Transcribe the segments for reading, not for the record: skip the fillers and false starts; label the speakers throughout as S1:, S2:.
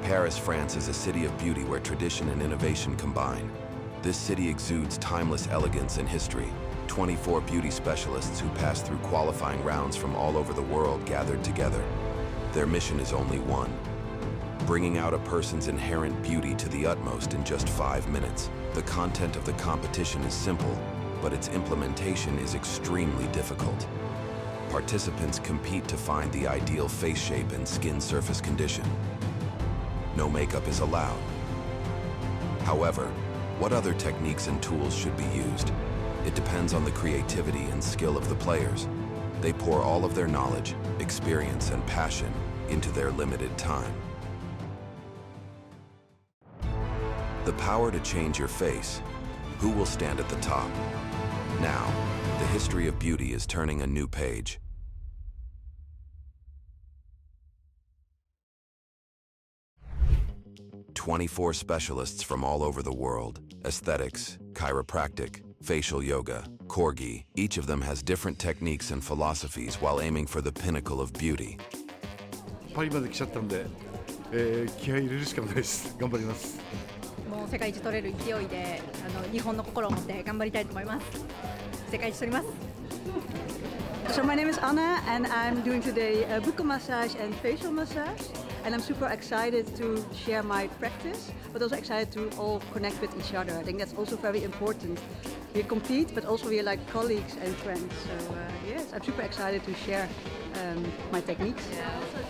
S1: Paris, France is a city of beauty where tradition and innovation combine. This city exudes timeless elegance and history. 24 beauty specialists who pass through qualifying rounds from all over the world gathered together. Their mission is only one: bringing out a person's inherent beauty to the utmost in just 5 minutes. The content of the competition is simple, but its implementation is extremely difficult. Participants compete to find the ideal face shape and skin surface condition. No makeup is allowed. However, what other techniques and tools should be used? It depends on the creativity and skill of the players. They pour all of their knowledge, experience, and passion into their limited time. The power to change your face. Who will stand at the top? Now, the history of beauty is turning a new page. "24 specialists from all over the world: aesthetics, chiropractic, facial yoga, korugi. Each of them has different techniques and philosophies while aiming for the pinnacle of beauty."
S2: パリまで来ちゃったんで、気合い入れるしかないです。頑張ります。
S3: もう世界一取れる勢いで、日本の心を持って頑張りたいと思います。世界一取ります。
S4: So my name is Anna and I'm doing today a buccal massage and facial massage, and I'm super excited to share my practice, but also excited to all connect with each other. I think that's also very important. We compete, but also we are like colleagues and friends. So yes, I'm super excited to share my techniques.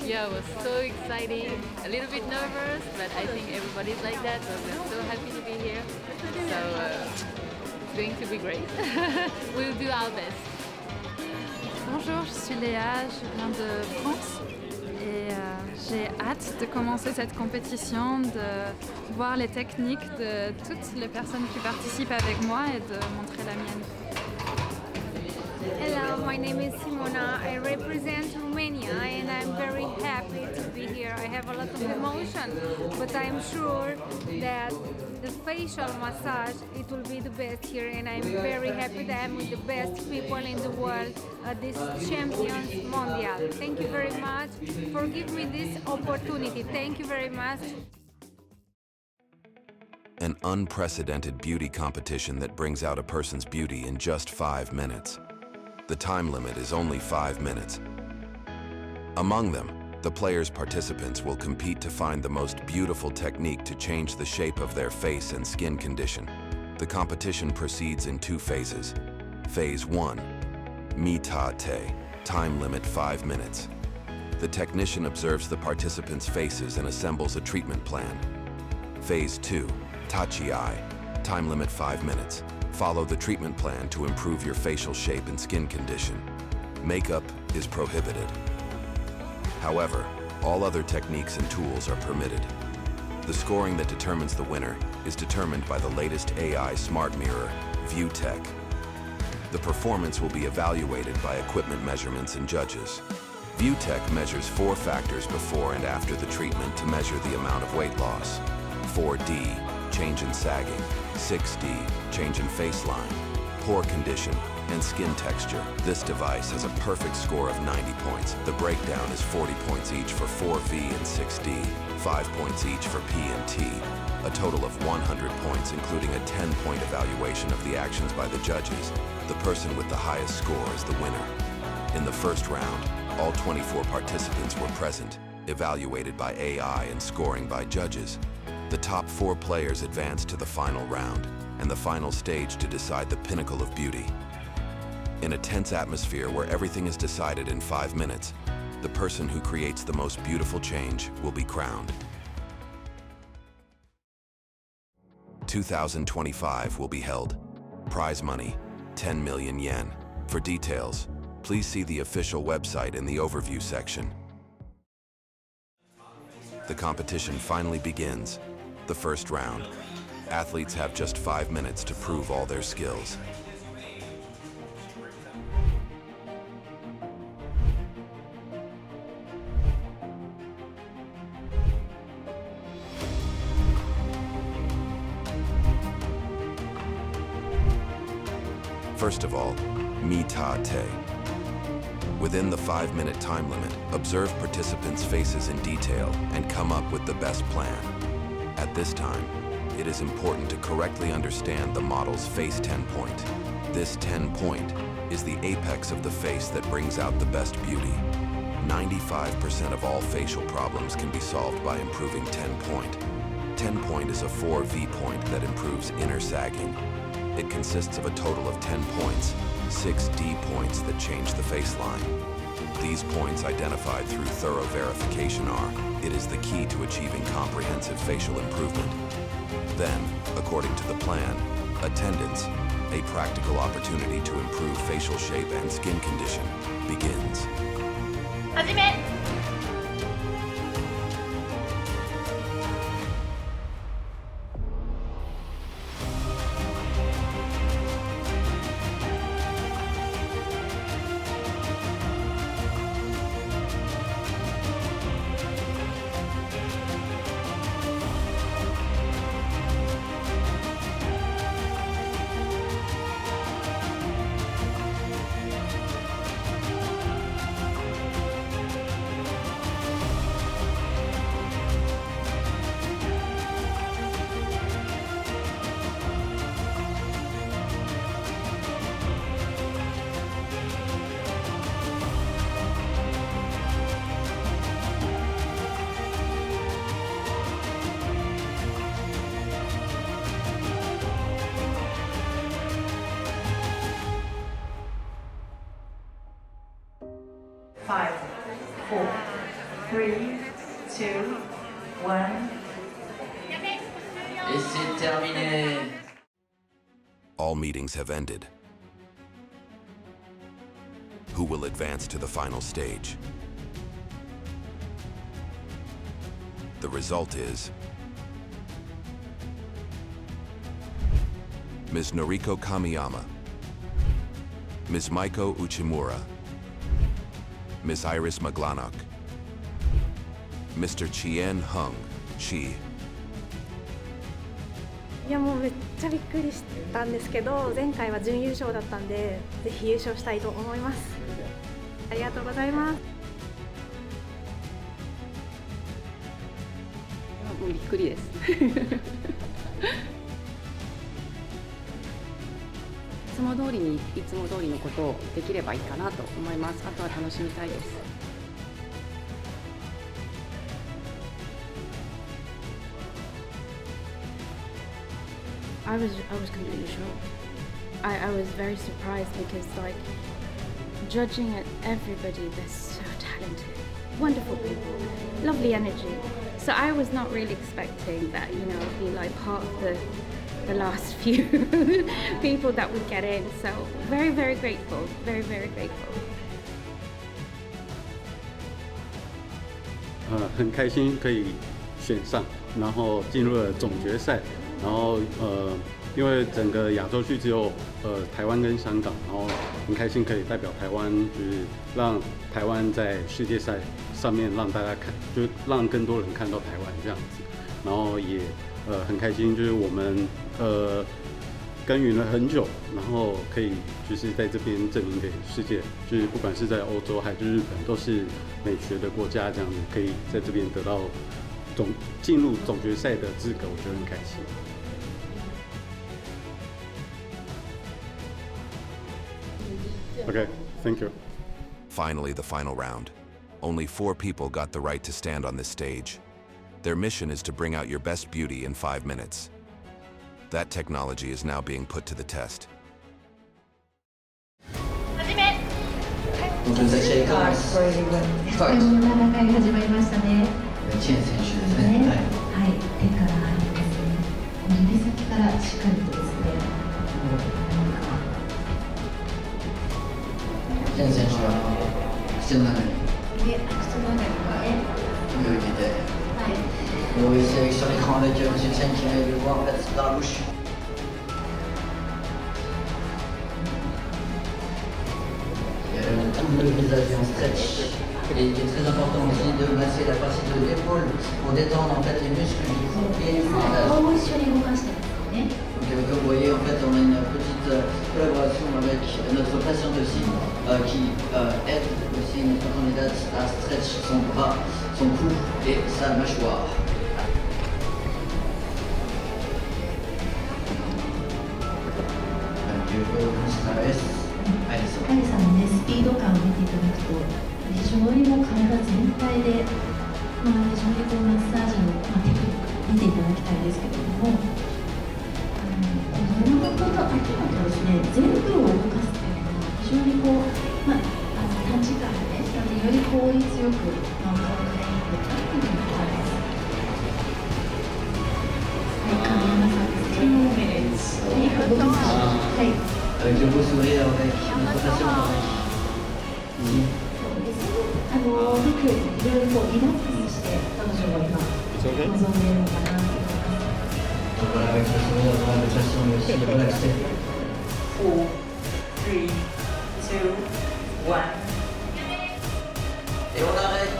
S5: Yeah, it was so exciting. A little bit nervous, but I think everybody's like that. So we're so happy to be here. So it's going to be great. We'll do our best.
S6: Bonjour, je suis Léa, je viens de France et j'ai hâte de commencer cette compétition, de voir les techniques de toutes les personnes qui participent avec moi et de montrer la mienne.
S7: Hello, my name is Simona. I represent Romania and I'm very happy to be here. I have a lot of emotion, but I'm sure that the facial massage, it will be the best here, and I'm very happy that I'm with the best people in the world at this Champions Mondial. Thank you very much for giving me this opportunity. Thank you very much.
S1: An unprecedented beauty competition that brings out a person's beauty in just 5 minutes. The time limit is only 5 minutes. Among them, the players' participants will compete to find the most beautiful technique to change the shape of their face and skin condition. The competition proceeds in 2 phases. Phase 1, mitate, time limit 5 minutes. The technician observes the participants' faces and assembles a treatment plan. Phase 2, tachiai, time limit 5 minutes. Follow the treatment plan to improve your facial shape and skin condition. Makeup is prohibited. However, all other techniques and tools are permitted. The scoring that determines the winner is determined by the latest AI smart mirror, ViewTech. The performance will be evaluated by equipment measurements and judges. ViewTech measures 4 factors before and after the treatment to measure the amount of weight loss. 4D, change in sagging. 6D, change in face line, pore condition, and skin texture. This device has a perfect score of 90 points. The breakdown is 40 points each for 4V and 6D, 5 points each for P and T, a total of 100 points, including a 10-point evaluation of the actions by the judges. The person with the highest score is the winner. In the first round, all 24 participants were present, evaluated by AI and scoring by judges. The top 4 players advance to the final round and the final stage to decide the pinnacle of beauty. In a tense atmosphere where everything is decided in 5 minutes, the person who creates the most beautiful change will be crowned. 2025 will be held. Prize money, 10 million yen. For details, please see the official website in the overview section. The competition finally begins. The first round. Athletes have just 5 minutes to prove all their skills. First of all, mitate. Within the 5-minute time limit, observe participants' faces in detail and come up with the best plan. At this time, it is important to correctly understand the model's face 10 point. This 10 point is the apex of the face that brings out the best beauty. 95% of all facial problems can be solved by improving 10 point. 10 point is a 4V point that improves inner sagging. It consists of a total of 10 points, 6 D points that change the face line. These points identified through thorough verification it is the key to achieving comprehensive facial improvement. Then, according to the plan, attendance, a practical opportunity to improve facial shape and skin condition, begins.
S3: 始め。
S8: 5, 4, 3, 2, 1.
S9: Et c'est terminé.
S1: All meetings have ended. Who will advance to the final stage? The result is Ms. Noriko Kamiyama, Ms. Maiko Uchimura, Ms. Iris Maglanok, Mr. Chien Hung Chi.
S10: いやもうめっちゃびっくりしたんですけど、前回は準優勝だったんで、ぜひ優勝したいと思います。ありがとうございます。
S4: もうびっくりです。いつも通りにいつも通りのことをできればいいかなと思います。あとは楽しみたいです。
S11: I was completely shocked. I was very surprised because like judging at everybody, they're so talented, wonderful people, lovely energy. So I was not really expecting that, you know, be like part of the last few people that would get in. So very, very grateful, very, very grateful.
S12: 很开心可以选上，然后进入了总决赛。然后因为整个亚洲区只有台湾跟香港，然后很开心可以代表台湾，就是让台湾在世界赛上面让大家看，就让更多人看到台湾这样子。然后也很开心，就是我们耕耘了很久，然后可以就是在这边证明给世界，就是不管是在欧洲还是日本，都是美学的国家，这样子可以在这边得到进入总决赛的资格，我觉得很开心。Okay, thank you.
S1: Finally, the final round. Only 4 people got the right to stand on this stage. Their mission is to bring out your best beauty in 5 minutes. That technology is now being put to the test.
S3: 始め。
S9: Donc le sachet commence.
S13: 戦い始まりましたね。
S9: チェン選手ですね。
S13: はい、手からですね、指先からしっかりとですね、
S9: チェン選手は口の中に
S13: 口の中に
S9: 入れて、oui, c'est avec sur l'écran avec M. Chen qui va le voir dans la bouche. Il y a tout le visage en stretch. Et il est très important aussi de masser la partie de l'épaule pour détendre en fait les muscles du cou et du visage.
S13: 顔も一緒に動かしてますよね。
S9: Donc comme vous voyez, en fait, on a une petite collaboration avec notre patiente aussi, qui aide aussi notre candidate à stretch son bras, son cou et sa mâchoire.
S13: アリさんのね、スピード感を見ていただくと、非常にもう体全体で、非常にこうマッサージの、テクニックを見ていただきたいんですけれども、この学校と秋とですね、全部を動かすというのは非常にこう、短時間で、より効率よく、お体がいいのかというふうに思います。はい、神山さんです。2 minutes。はい。
S9: Avec le beau sourire, avec notre patiente.
S13: よくいろいろこうリラックスして彼女が今望んでいるのかなと思います。
S9: Voilà, avec le sourire, on va le patient aussi relaxé.
S8: 4, 3, 2, 1.
S9: Et on arrête.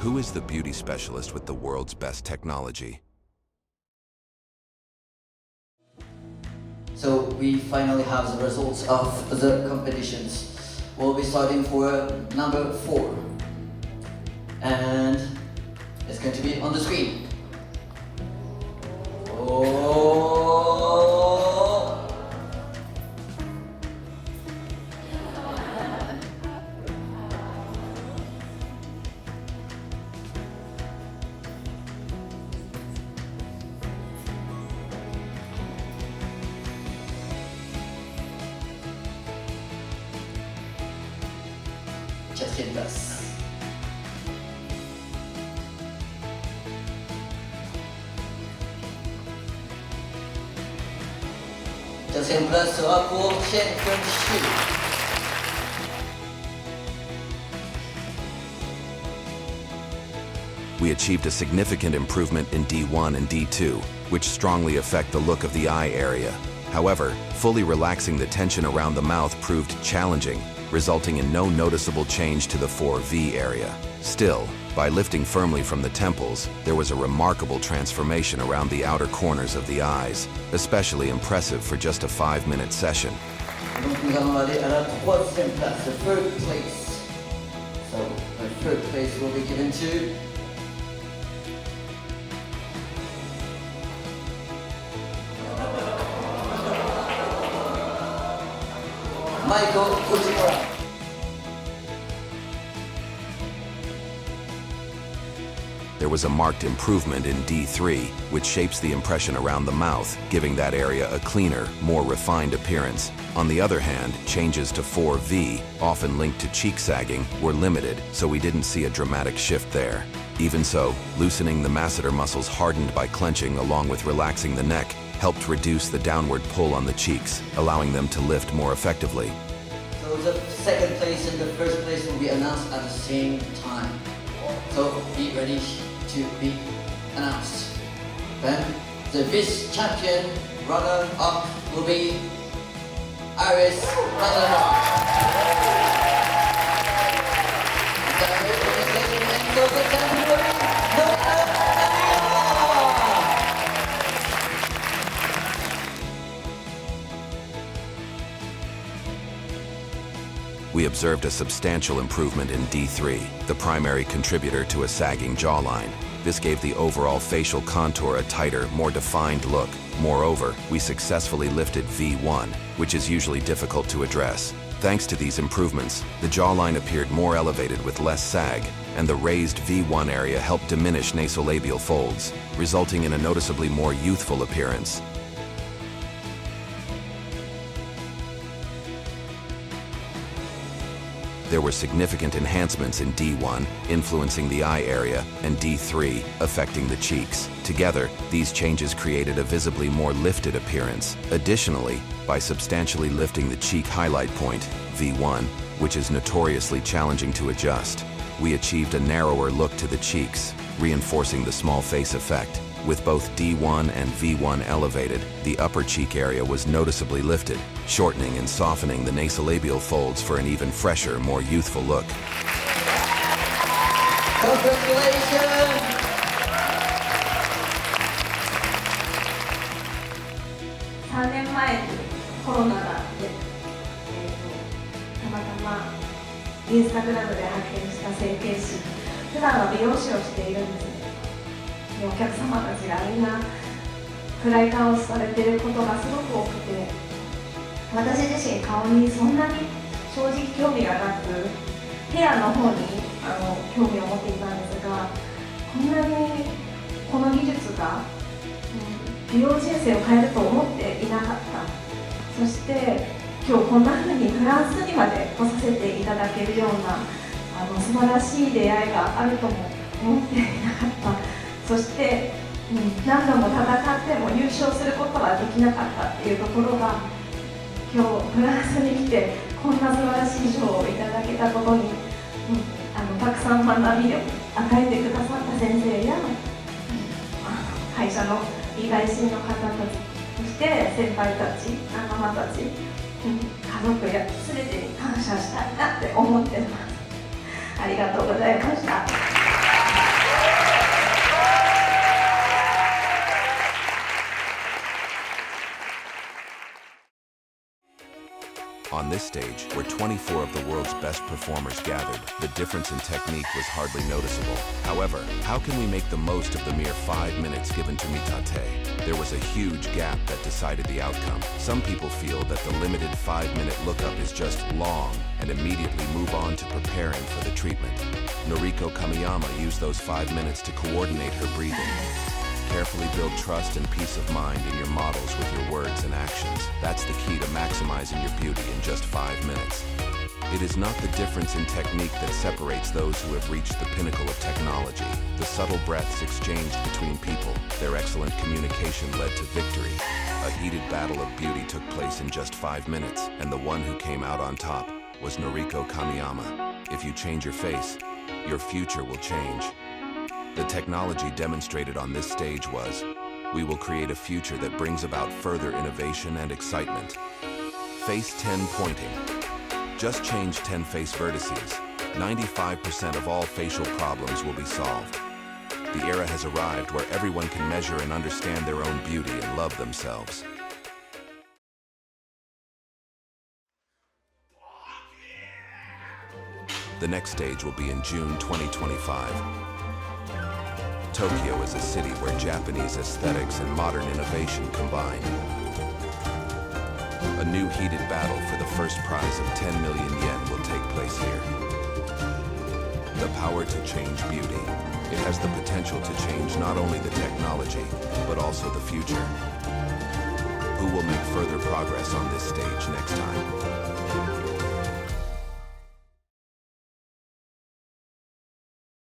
S1: Who is the beauty specialist with the world's best technology?
S9: So we finally have the results of the competitions. We'll be starting for number 4. And it's going to be on the screen. Oh! Quatrième place. Quatrième place sera pour Championship.
S1: We achieved a significant improvement in D1 and D2, which strongly affect the look of the eye area. However, fully relaxing the tension around the mouth proved challenging, resulting in no noticeable change to the 4V area. Still, by lifting firmly from the temples, there was a remarkable transformation around the outer corners of the eyes, especially impressive for just a 5-minute session.
S9: Donc nous allons aller à la troisième place, the third place. So the third place will be given to Michael Kojimura.
S1: There was a marked improvement in D3, which shapes the impression around the mouth, giving that area a cleaner, more refined appearance. On the other hand, changes to 4V, often linked to cheek sagging, were limited, so we didn't see a dramatic shift there. Even so, loosening the masseter muscles hardened by clenching along with relaxing the neck helped reduce the downward pull on the cheeks, allowing them to lift more effectively.
S9: So the second place and the first place will be announced at the same time. So be ready to be announced. Then the vice-champion runner-up will be Iris
S1: We observed a substantial improvement in D3, the primary contributor to a sagging jawline. This gave the overall facial contour a tighter, more defined look. Moreover, we successfully lifted V1, which is usually difficult to address. Thanks to these improvements, the jawline appeared more elevated with less sag, and the raised V1 area helped diminish nasolabial folds, resulting in a noticeably more youthful appearance. There were significant enhancements in D1, influencing the eye area, and D3, affecting the cheeks. Together, these changes created a visibly more lifted appearance. Additionally, by substantially lifting the cheek highlight point, V1, which is notoriously challenging to adjust, we achieved a narrower look to the cheeks, reinforcing the small face effect. With both D1 and V1 elevated, the upper cheek area was noticeably lifted, shortening and softening the nasolabial folds for an even fresher, more youthful look.
S9: Congratulations!
S10: 3年前にコロナがあって、たまたまインスタグラムで発見した整形師、普段は美容師をしているんですね。でお客様たちがみんな暗い顔されていることがすごく多くて、私自身顔にそんなに正直興味がなく、ヘアの方に興味を持っていたんですが、こんなにこの技術が美容人生を変えると思っていなかった。そして今日こんな風にフランスにまで来させていただけるような素晴らしい出会いがあるとも思っていなかった。そして、何度も戦っても優勝することはできなかったっていうところが、今日フランスに来てこんな素晴らしい賞をいただけたことに、たくさん学びを与えてくださった先生や、会社の意外心の方たち、そして先輩たち、仲間たち、家族や全てに感謝したいなって思ってます。ありがとうございました。
S1: On this stage, where 24 of the world's best performers gathered, the difference in technique was hardly noticeable. However, how can we make the most of the mere 5 minutes given to Mitate? There was a huge gap that decided the outcome. Some people feel that the limited 5-minute lookup is just long and immediately move on to preparing for the treatment. Noriko Kamiyama used those 5 minutes to coordinate her breathing. Carefully build trust and peace of mind in your models with your words and actions. That's the key to maximizing your beauty in just 5 minutes. It is not the difference in technique that separates those who have reached the pinnacle of technology. The subtle breaths exchanged between people, their excellent communication led to victory. A heated battle of beauty took place in just 5 minutes, and the one who came out on top was Noriko Kamiyama. If you change your face, your future will change. The technology demonstrated on this stage was, we will create a future that brings about further innovation and excitement. Face 10 pointing. Just change 10 face vertices. 95% of all facial problems will be solved. The era has arrived where everyone can measure and understand their own beauty and love themselves. The next stage will be in June 2025. Tokyo is a city where Japanese aesthetics and modern innovation combine. A new heated battle for the first prize of 10 million yen will take place here. The power to change beauty. It has the potential to change not only the technology, but also the future. Who will make further progress on this stage next time?